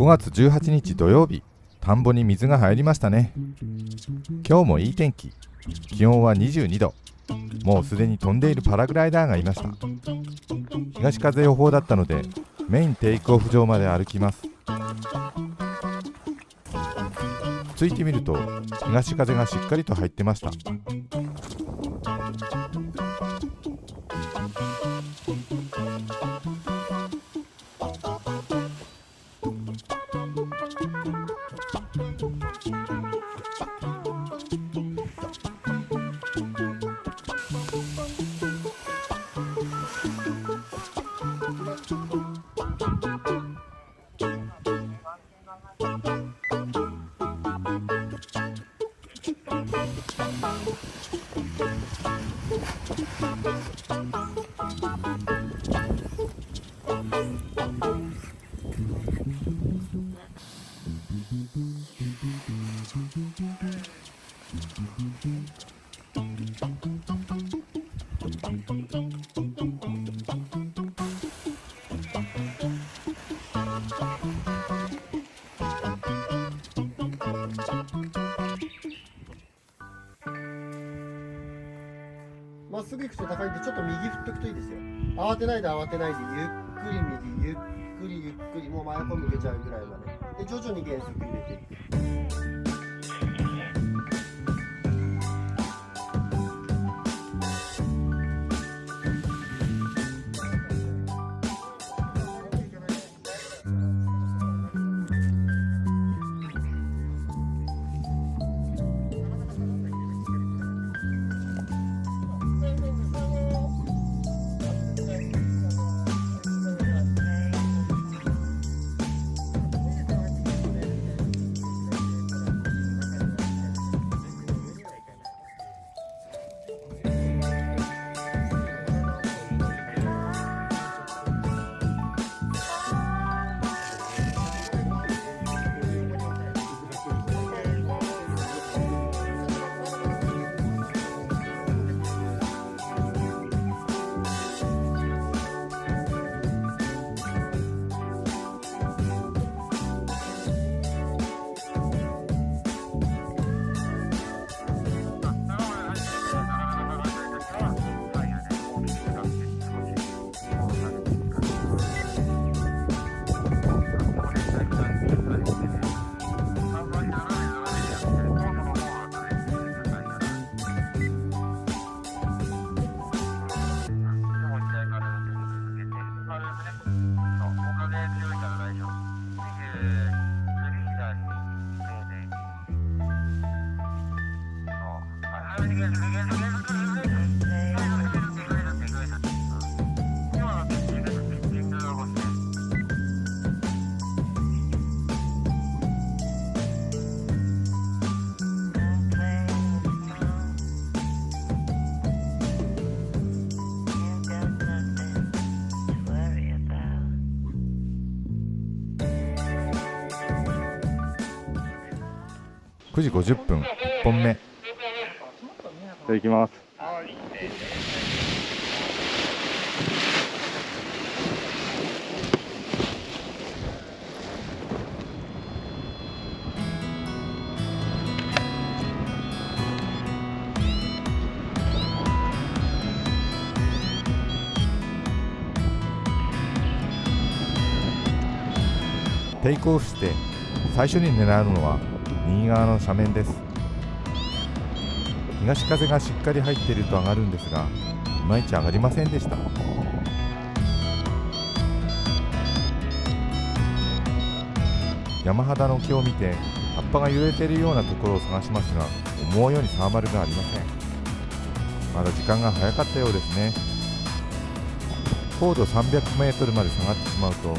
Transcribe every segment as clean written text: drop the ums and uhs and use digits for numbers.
5月18日土曜日、田んぼに水が入りましたね。今日もいい天気、気温は22度。もうすでに飛んでいるパラグライダーがいました。東風予報だったのでメインテイクオフ場まで歩きます。ついてみると東風がしっかりと入ってました。まっすぐ行くと高いんで、ちょっと右振っとくといいですよ。慌てないでゆっくり右、ゆっくり、もう真横向けちゃうぐらいまで。で、徐々に減速入れていく。9時50分、1本目。じゃあ行きます。テイクオフして最初に狙うのは右側の斜面です。東風がしっかり入っていると上がるんですが、いまいち上がりませんでした。山肌の木を見て葉っぱが揺れているようなところを探しますが、思うようにサーマルがありません。まだ時間が早かったようですね。高度300メートルまで下がってしまうと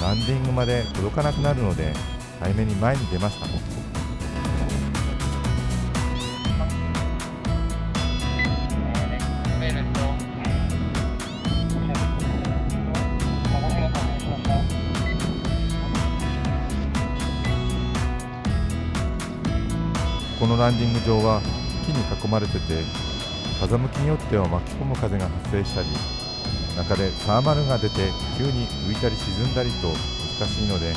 ランディングまで届かなくなるので、早めに前に出ました。このランディング場は木に囲まれてて、風向きによっては巻き込む風が発生したり、中でサーマルが出て急に浮いたり沈んだりと難しいので、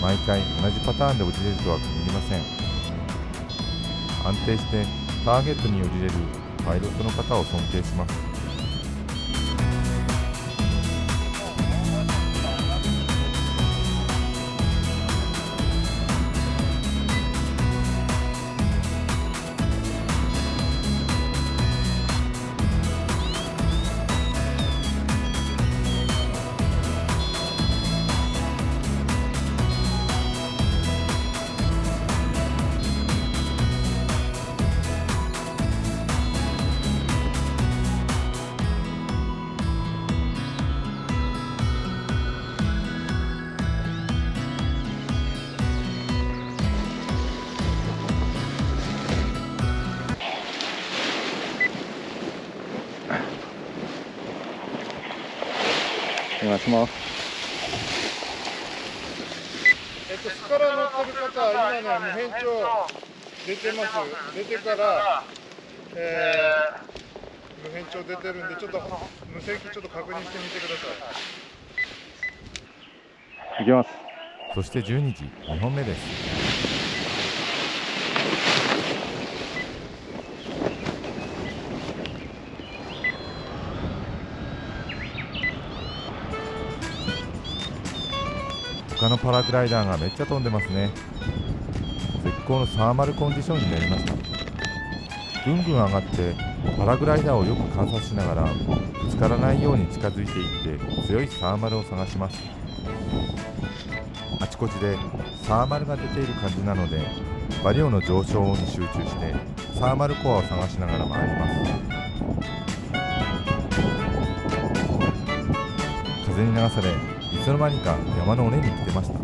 毎回同じパターンで降りれるとは限りません。安定してターゲットに降りれるパイロットの方を尊敬します。お願いします。スカラ乗ってる方は今ね、無変調出てます。出てから、無変調出てるんで、ちょっと無線機ちょっと確認してみてください。行きます。そして12時2本目です。他のパラグライダーがめっちゃ飛んでますね。絶好のサーマルコンディションになりました。ぐんぐん上がってパラグライダーをよく観察しながらぶつからないように近づいていって強いサーマルを探します。あちこちでサーマルが出ている感じなのでバリオの上昇音に集中してサーマルコアを探しながら回ります。風に流されいつの間にか山の尾根に来てました。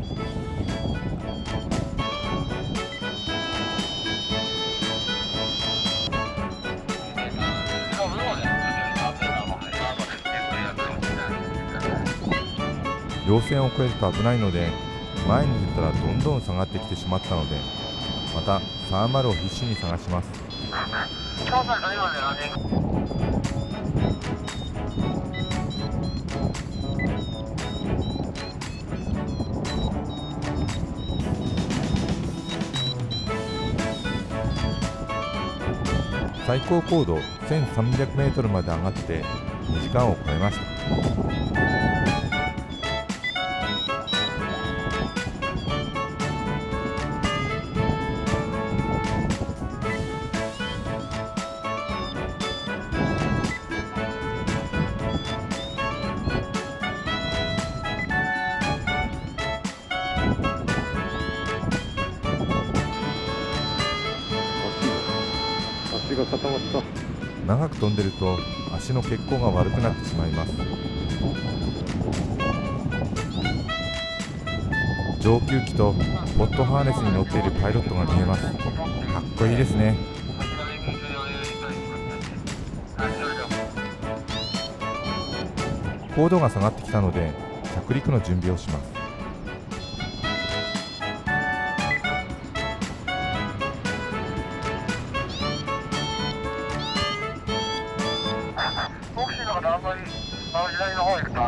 稜線を越えると危ないので前に出たらどんどん下がってきてしまったのでまたサーマルを必死に探します。最高高度 1300 メートルまで上がって2時間を超えました。足が固まった。長く飛んでると足の血行が悪くなってしまいます。上級機とポットハーネスに乗っているパイロットが見えます。かっこいいですね。高度が下がってきたので着陸の準備をします。左の方行くと、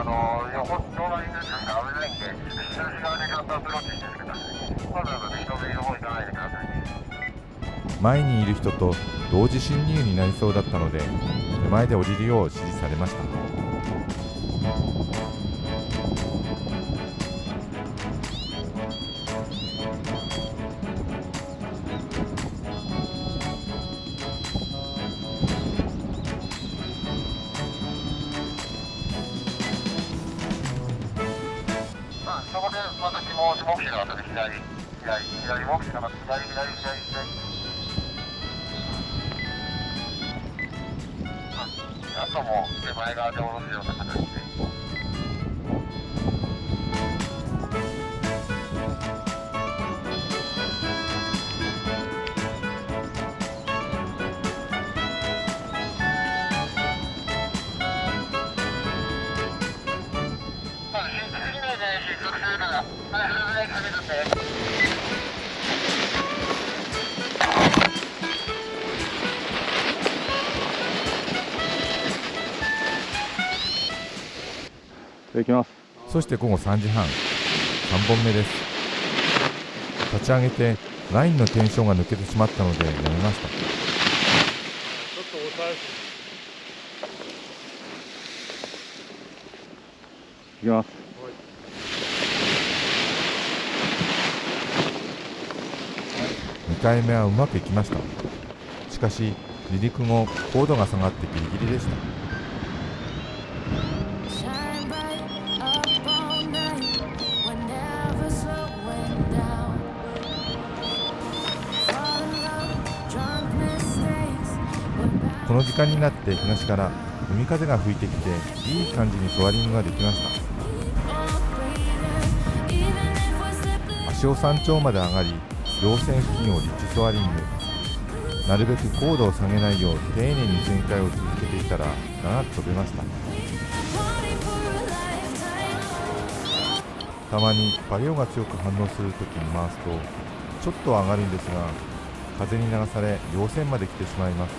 横隣に出てるんで危ないんで、左側でちゃんとアプローチしてください。わざわざ後ろの方行かないでください。前にいる人と同時進入になりそうだったので手前で降りるよう指示されました。そこで私も目視の後で左目視から左。あとも手前側で下ろすような形で。行きます。そして午後3時半3本目です。立ち上げてラインのテンションが抜けてしまったのでやめました。ちょっと抑えすいきます。2回目はうまくいきました。しかし離陸後高度が下がってギリギリでした。この時間になって東から海風が吹いてきていい感じにソアリングができました。足尾山頂まで上がり稜線付近をリッチソアリング。なるべく高度を下げないよう丁寧に旋回を続けていたら長く飛べました。たまにパレオが強く反応するときに回すとちょっと上がるんですが、風に流され稜線まで来てしまいます。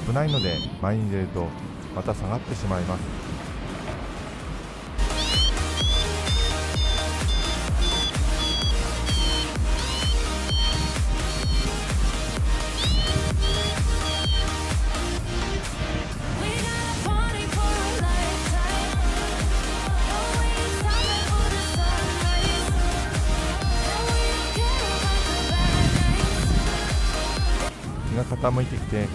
危ないので前に出るとまた下がってしまいます。日が傾いてきて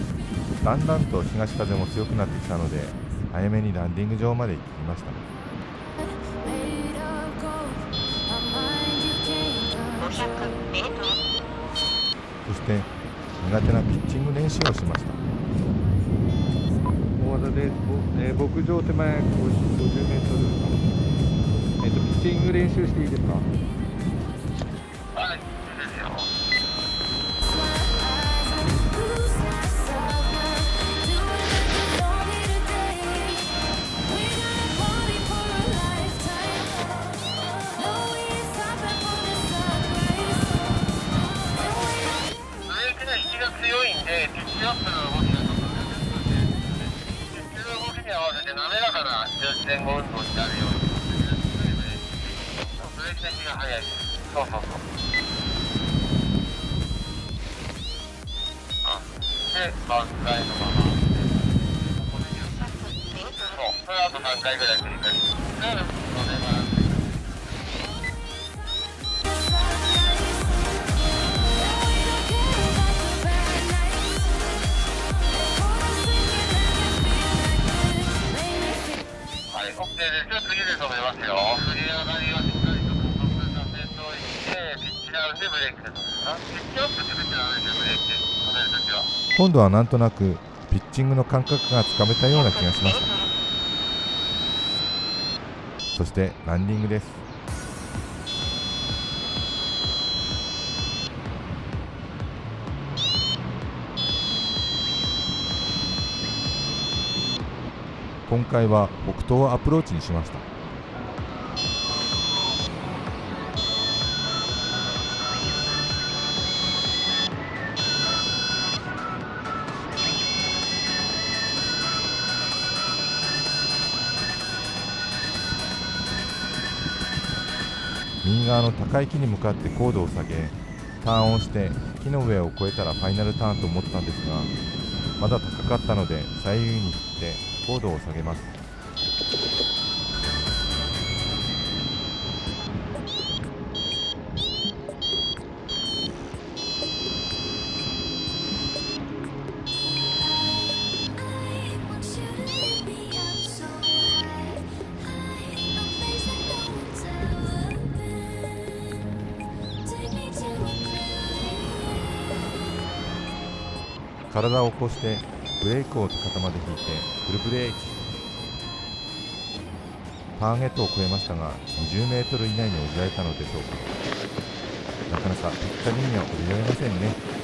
だんだんと東風も強くなってきたので早めにランディング場まで行ってきました。そして苦手なピッチング練習をしました。大技です。牧場手前50メートル。ピッチング練習していいですか？はい、いいですよ。強いんで、ピッチアップの動きがちょっと強くて、ピッチの動きに合わせて滑らかな前後運動になるように、ブレーキ的が速いです。そうそうそう。で、挽回のまま。そう、それあと3回ぐらい繰り返します。次で止めますよ。振り上がりはしっかりと加速させといて、ピッチダウンでブレーキで止めます。ピッチアップするってダメですよ、ブレーキで止めるときは。今度はなんとなくピッチングの感覚がつかめたような気がしました。そしてランディングです。今回は北東をアプローチにしました。右側の高い木に向かって高度を下げ、ターンをして木の上を越えたらファイナルターンと思ったんですが、まだ高かったので左右に振って高度を下げます。体を起こしてブレークを肩まで引いてフルブレーキ。ターゲットを超えましたが20メートル以内に降りられたのでしょうか。なかなかぴったりには降りられませんね。